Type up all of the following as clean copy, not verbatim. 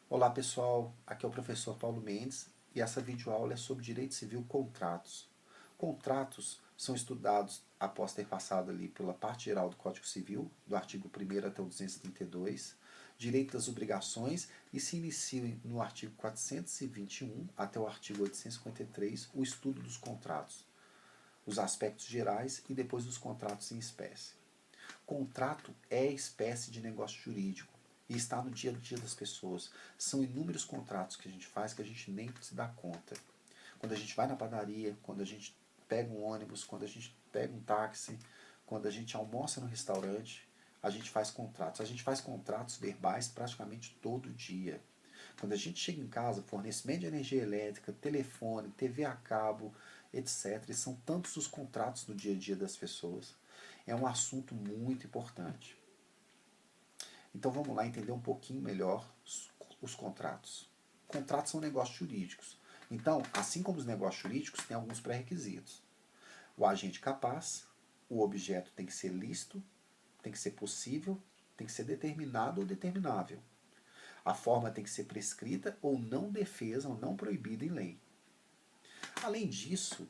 Olá pessoal, aqui é o professor Paulo Mendes e essa videoaula é sobre direito civil contratos. Contratos são estudados após ter passado ali pela parte geral do Código Civil, do artigo 1º até o 232, direito das obrigações e se inicia no artigo 421 até o artigo 853 o estudo dos contratos, os aspectos gerais e depois os contratos em espécie. Contrato é espécie de negócio jurídico e está no dia a dia das pessoas. São inúmeros contratos que a gente faz que a gente nem se dá conta. Quando a gente vai na padaria, quando a gente pega um ônibus, quando a gente pega um táxi, quando a gente almoça no restaurante, a gente faz contratos. A gente faz contratos verbais praticamente todo dia. Quando a gente chega em casa, fornecimento de energia elétrica, telefone, TV a cabo, etc. E são tantos os contratos no dia a dia das pessoas. É um assunto muito importante. Então vamos lá entender um pouquinho melhor os contratos. Contratos são negócios jurídicos. Então, assim como os negócios jurídicos, tem alguns pré-requisitos. O agente capaz, o objeto tem que ser lícito, tem que ser possível, tem que ser determinado ou determinável. A forma tem que ser prescrita ou não defesa ou não proibida em lei. Além disso,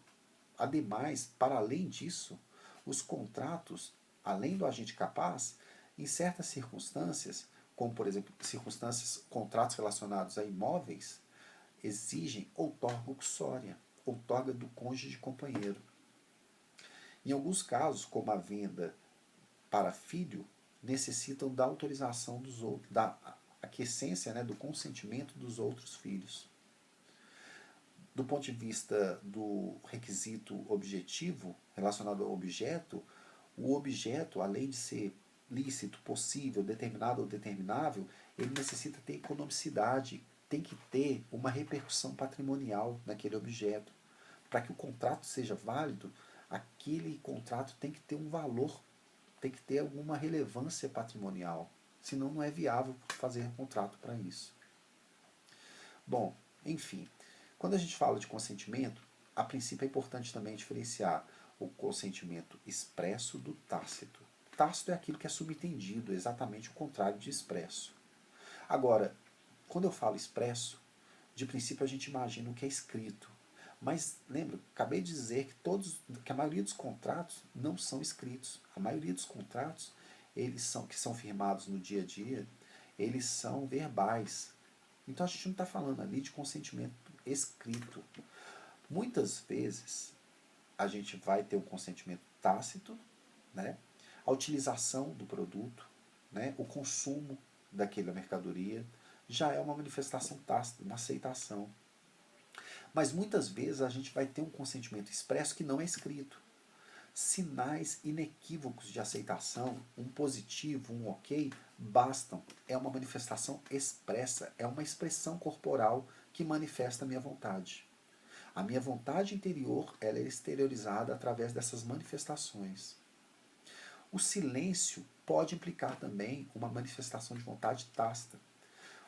ademais, para além disso, os contratos, além do agente capaz, em certas circunstâncias, como por exemplo circunstâncias, contratos relacionados a imóveis, exigem outorga uxória, outorga do cônjuge companheiro. Em alguns casos, como a venda para filho, necessitam da autorização dos outros, da aquiescência, né, do consentimento dos outros filhos. Do ponto de vista do requisito objetivo relacionado ao objeto, o objeto, além de ser lícito, possível, determinado ou determinável, ele necessita ter economicidade, tem que ter uma repercussão patrimonial naquele objeto. Para que o contrato seja válido, aquele contrato tem que ter um valor, tem que ter alguma relevância patrimonial, senão não é viável fazer um contrato para isso. Bom, enfim, quando a gente fala de consentimento, a princípio é importante também diferenciar o consentimento expresso do tácito. Tácito é aquilo que é subentendido, exatamente o contrário de expresso. Agora, quando eu falo expresso, de princípio a gente imagina o que é escrito. Mas lembra, acabei de dizer que a maioria dos contratos não são escritos. A maioria dos contratos, que são firmados no dia a dia, eles são verbais. Então a gente não está falando ali de consentimento escrito. Muitas vezes a gente vai ter um consentimento tácito, né? A utilização do produto, né? O consumo daquela mercadoria já é uma manifestação tácita, uma aceitação. Mas muitas vezes a gente vai ter um consentimento expresso que não é escrito. Sinais inequívocos de aceitação, um positivo, um ok, bastam. É uma manifestação expressa, é uma expressão corporal que manifesta a minha vontade. A minha vontade interior ela é exteriorizada através dessas manifestações. O silêncio pode implicar também uma manifestação de vontade tácita.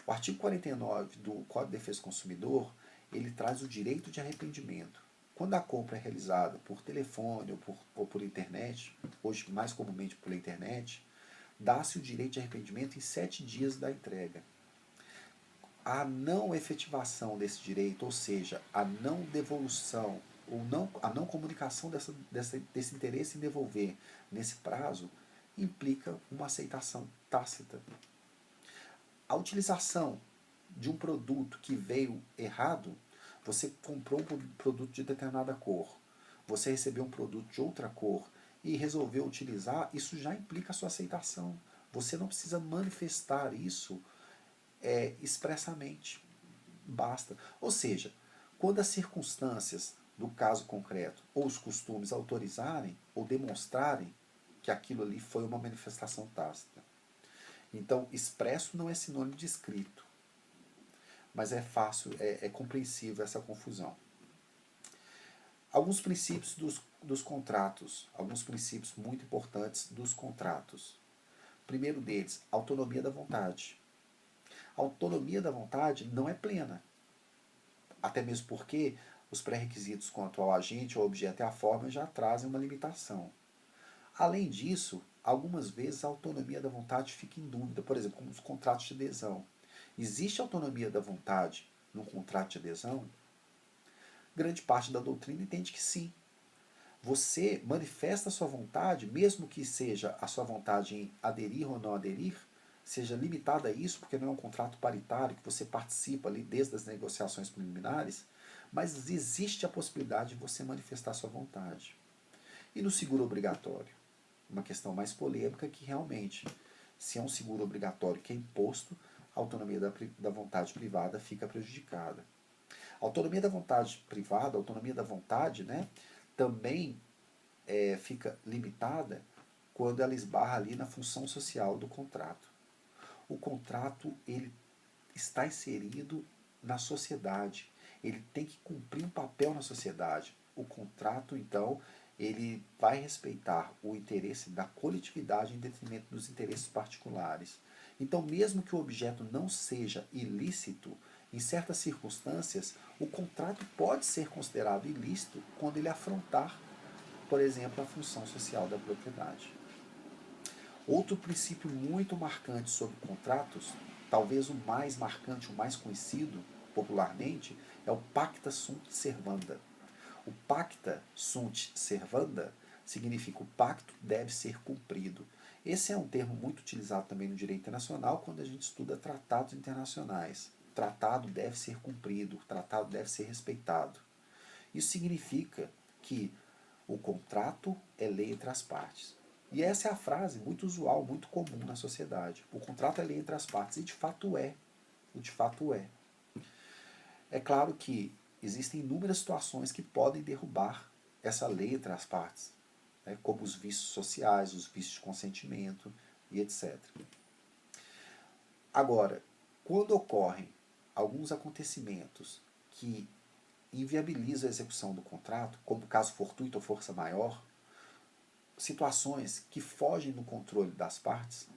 O artigo 49 do Código de Defesa do Consumidor, ele traz o direito de arrependimento. Quando a compra é realizada por telefone ou por internet, hoje mais comumente pela internet, dá-se o direito de arrependimento em 7 dias da entrega. A não efetivação desse direito, ou seja, a não devolução ou a não comunicação desse interesse em devolver nesse prazo, implica uma aceitação tácita. A utilização de um produto que veio errado, você comprou um produto de determinada cor, você recebeu um produto de outra cor e resolveu utilizar, isso já implica a sua aceitação. Você não precisa manifestar isso expressamente. Basta. Ou seja, quando as circunstâncias do caso concreto ou os costumes autorizarem ou demonstrarem que aquilo ali foi uma manifestação tácita. Então, expresso não é sinônimo de escrito, mas é fácil, é compreensível essa confusão. Alguns princípios dos contratos, alguns princípios muito importantes dos contratos. Primeiro deles, autonomia da vontade. A autonomia da vontade não é plena, até mesmo porque os pré-requisitos quanto ao agente, ao objeto e à forma já trazem uma limitação. Além disso, algumas vezes a autonomia da vontade fica em dúvida, por exemplo, como os contratos de adesão. Existe autonomia da vontade num contrato de adesão? Grande parte da doutrina entende que sim. Você manifesta a sua vontade, mesmo que seja a sua vontade em aderir ou não aderir, seja limitada a isso, porque não é um contrato paritário que você participa ali desde as negociações preliminares, mas existe a possibilidade de você manifestar a sua vontade. E no seguro obrigatório? Uma questão mais polêmica que realmente, se é um seguro obrigatório que é imposto, a autonomia da vontade privada fica prejudicada. A autonomia da vontade privada, a autonomia da vontade, né, também fica limitada quando ela esbarra ali na função social do contrato. O contrato ele está inserido na sociedade, ele tem que cumprir um papel na sociedade. O contrato, então, ele vai respeitar o interesse da coletividade em detrimento dos interesses particulares. Então, mesmo que o objeto não seja ilícito, em certas circunstâncias, o contrato pode ser considerado ilícito quando ele afrontar, por exemplo, a função social da propriedade. Outro princípio muito marcante sobre contratos, talvez o mais marcante, o mais conhecido popularmente, é o pacta sunt servanda. O pacta sunt servanda significa o pacto deve ser cumprido. Esse é um termo muito utilizado também no direito internacional quando a gente estuda tratados internacionais. O tratado deve ser cumprido, o tratado deve ser respeitado. Isso significa que o contrato é lei entre as partes. E essa é a frase muito usual, muito comum na sociedade. O contrato é lei entre as partes. E de fato é. E de fato é. É claro que existem inúmeras situações que podem derrubar essa lei entre as partes, né, como os vícios sociais, os vícios de consentimento e etc. Agora, quando ocorrem alguns acontecimentos que inviabilizam a execução do contrato, como caso fortuito ou força maior, situações que fogem do controle das partes,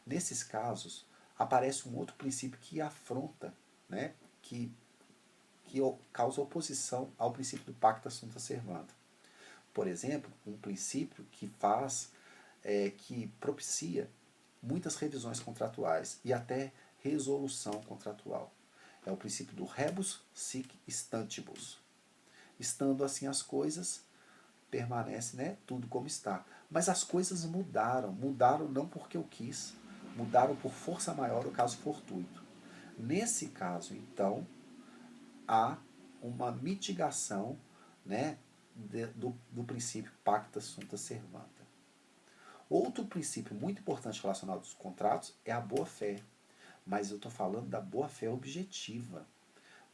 nesses casos aparece um outro princípio que afronta, né, que causa oposição ao princípio do pacta sunt servanda. Por exemplo, um princípio que que propicia muitas revisões contratuais e até resolução contratual. É o princípio do rebus sic stantibus. Estando assim as coisas, permanece, né, tudo como está. Mas as coisas mudaram. Mudaram não porque eu quis. Mudaram por força maior, o caso fortuito. Nesse caso, então, há uma mitigação, né, do princípio pacta sunt servanda. Outro princípio muito importante relacionado aos contratos é a boa-fé. Mas eu estou falando da boa-fé objetiva.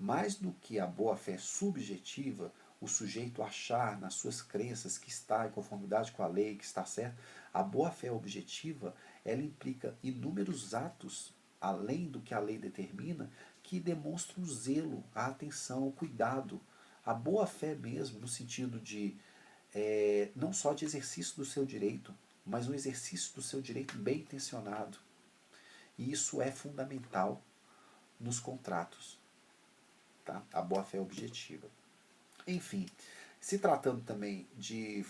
Mais do que a boa-fé subjetiva, o sujeito achar nas suas crenças que está em conformidade com a lei, que está certo, a boa-fé objetiva, ela implica inúmeros atos, além do que a lei determina, que demonstram o zelo, a atenção, o cuidado. A boa-fé mesmo, no sentido de não só de exercício do seu direito, mas um exercício do seu direito bem intencionado. E isso é fundamental nos contratos. Tá? A boa-fé objetiva. Enfim, se tratando também de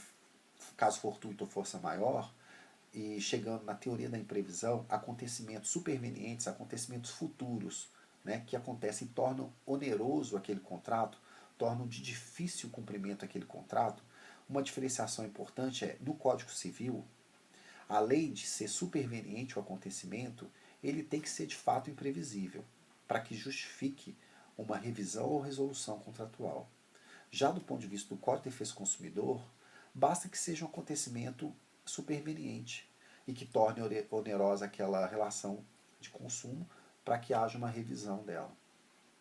caso fortuito ou força maior, e chegando na teoria da imprevisão, acontecimentos supervenientes, acontecimentos futuros, né, que acontecem e tornam oneroso aquele contrato, tornam de difícil cumprimento aquele contrato. Uma diferenciação importante é, no Código Civil, além de ser superveniente o acontecimento, ele tem que ser de fato imprevisível, para que justifique uma revisão ou resolução contratual. Já do ponto de vista do Código de Defesa do Consumidor, basta que seja um acontecimento superveniente e que torne onerosa aquela relação de consumo para que haja uma revisão dela.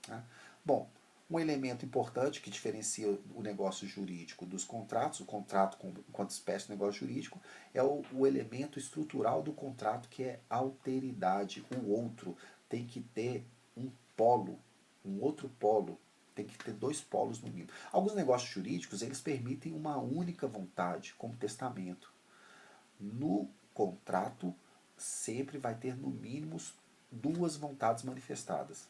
Né? Bom, um elemento importante que diferencia o negócio jurídico dos contratos, o contrato enquanto espécie de negócio jurídico, é o elemento estrutural do contrato, que é a alteridade. O outro tem que ter um polo, um outro polo, tem que ter dois polos no mínimo. Alguns negócios jurídicos, eles permitem uma única vontade, como testamento. No contrato, sempre vai ter no mínimo duas vontades manifestadas.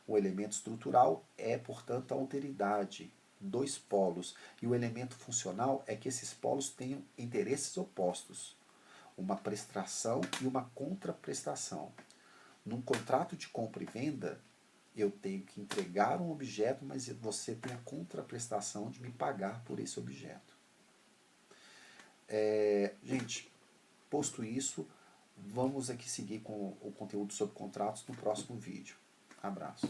O elemento estrutural é, portanto, a alteridade, dois polos. E o elemento funcional é que esses polos tenham interesses opostos, uma prestação e uma contraprestação. Num contrato de compra e venda, eu tenho que entregar um objeto, mas você tem a contraprestação de me pagar por esse objeto. Gente, posto isso, vamos aqui seguir com o conteúdo sobre contratos no próximo vídeo. Abraço.